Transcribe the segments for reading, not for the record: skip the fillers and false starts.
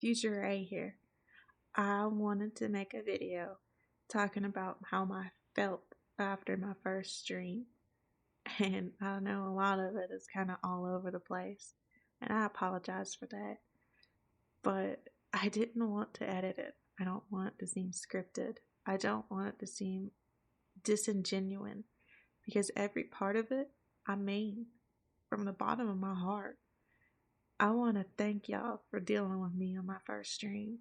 Future A here. I wanted to make a video talking about how I felt after my first stream. And I know a lot of it is kind of all over the place. And I apologize for that. But I didn't want to edit it. I don't want it to seem scripted. I don't want it to seem disingenuous because every part of it I mean from the bottom of my heart. I want to thank y'all for dealing with me on my first stream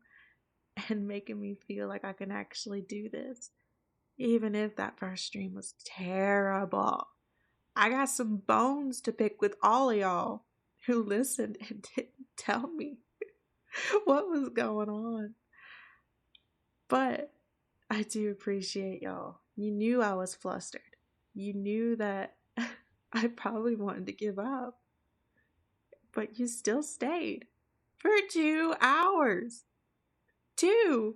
and making me feel like I can actually do this, even if that first stream was terrible. I got some bones to pick with all of y'all who listened and didn't tell me what was going on. But I do appreciate y'all. You knew I was flustered. You knew that I probably wanted to give up, but you still stayed for 2 hours. Two!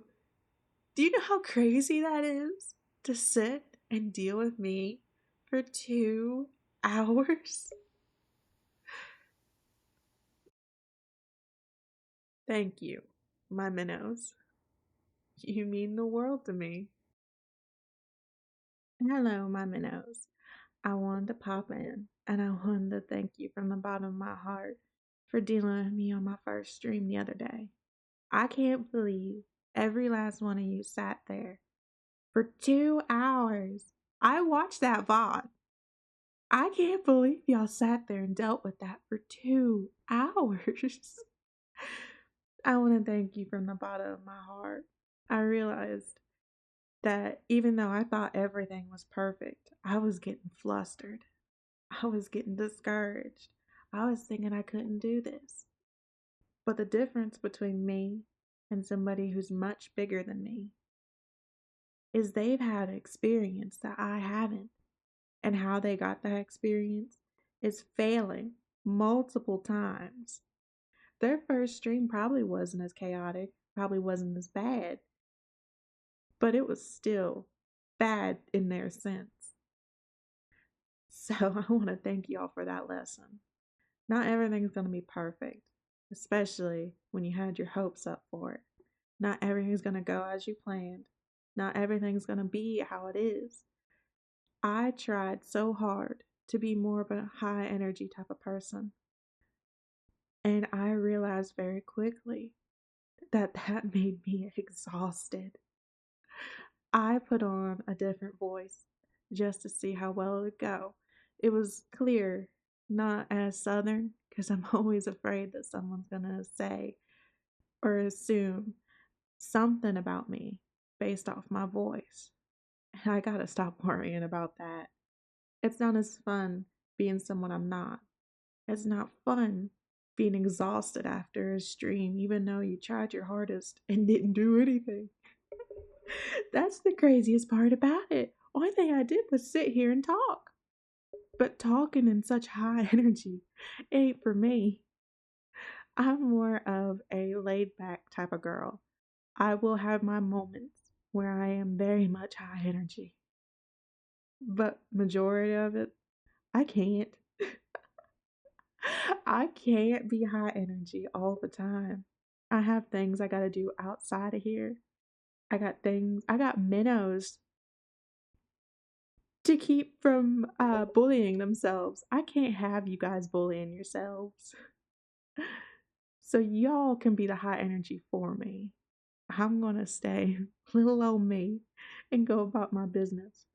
Do you know how crazy that is? To sit and deal with me for 2 hours? Thank you, my minnows. You mean the world to me. Hello, my minnows. I wanted to pop in and I wanted to thank you from the bottom of my heart for dealing with me on my first stream the other day. I can't believe every last one of you sat there for 2 hours. I watched that VOD. I can't believe y'all sat there and dealt with that for 2 hours. I want to thank you from the bottom of my heart. I realized that even though I thought everything was perfect, I was getting flustered. I was getting discouraged. I was thinking I couldn't do this. But the difference between me and somebody who's much bigger than me is they've had experience that I haven't. And how they got that experience is failing multiple times. Their first stream probably wasn't as chaotic, probably wasn't as bad, but it was still bad in their sense. So I want to thank y'all for that lesson. Not everything's going to be perfect, especially when you had your hopes up for it. Not everything's going to go as you planned. Not everything's going to be how it is. I tried so hard to be more of a high energy type of person. And I realized very quickly that that made me exhausted. I put on a different voice just to see how well it would go. It was clear, not as southern, because I'm always afraid that someone's going to say or assume something about me based off my voice. And I got to stop worrying about that. It's not as fun being someone I'm not. It's not fun being exhausted after a stream, even though you tried your hardest and didn't do anything. That's the craziest part about it. Only thing I did was sit here and talk. But talking in such high energy ain't for me. I'm more of a laid back type of girl. I will have my moments where I am very much high energy. But majority of it, I can't. I can't be high energy all the time. I have things I gotta do outside of here. I got minnows to keep from bullying themselves. I can't have you guys bullying yourselves. So y'all can be the high energy for me. I'm gonna stay little old me and go about my business.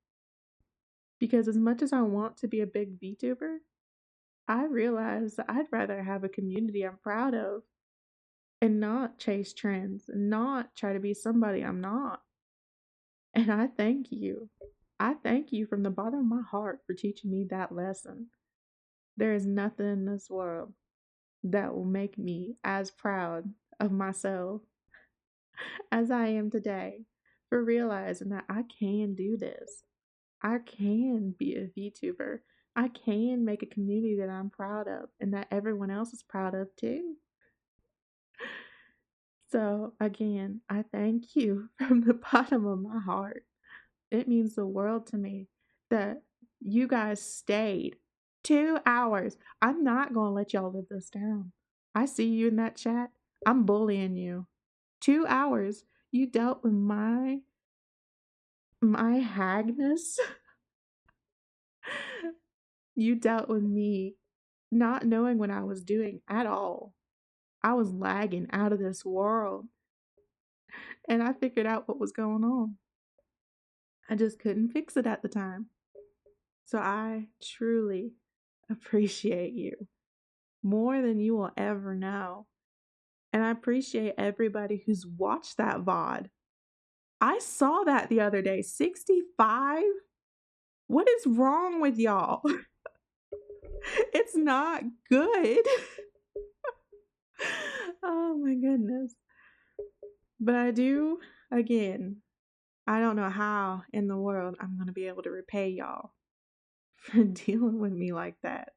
Because as much as I want to be a big VTuber, I realize that I'd rather have a community I'm proud of and not chase trends and not try to be somebody I'm not. And I thank you. I thank you from the bottom of my heart for teaching me that lesson. There is nothing in this world that will make me as proud of myself as I am today for realizing that I can do this. I can be a VTuber. I can make a community that I'm proud of and that everyone else is proud of too. So, again, I thank you from the bottom of my heart. It means the world to me that you guys stayed 2 hours. I'm not going to let y'all live this down. I see you in that chat. I'm bullying you. 2 hours. You dealt with my hagness. You dealt with me not knowing what I was doing at all. I was lagging out of this world, and I figured out what was going on. I just couldn't fix it at the time. So I truly appreciate you more than you will ever know. And I appreciate everybody who's watched that VOD. I saw that the other day. 65? What is wrong with y'all? It's not good. Oh my goodness. But again, I don't know how in the world I'm going to be able to repay y'all for dealing with me like that.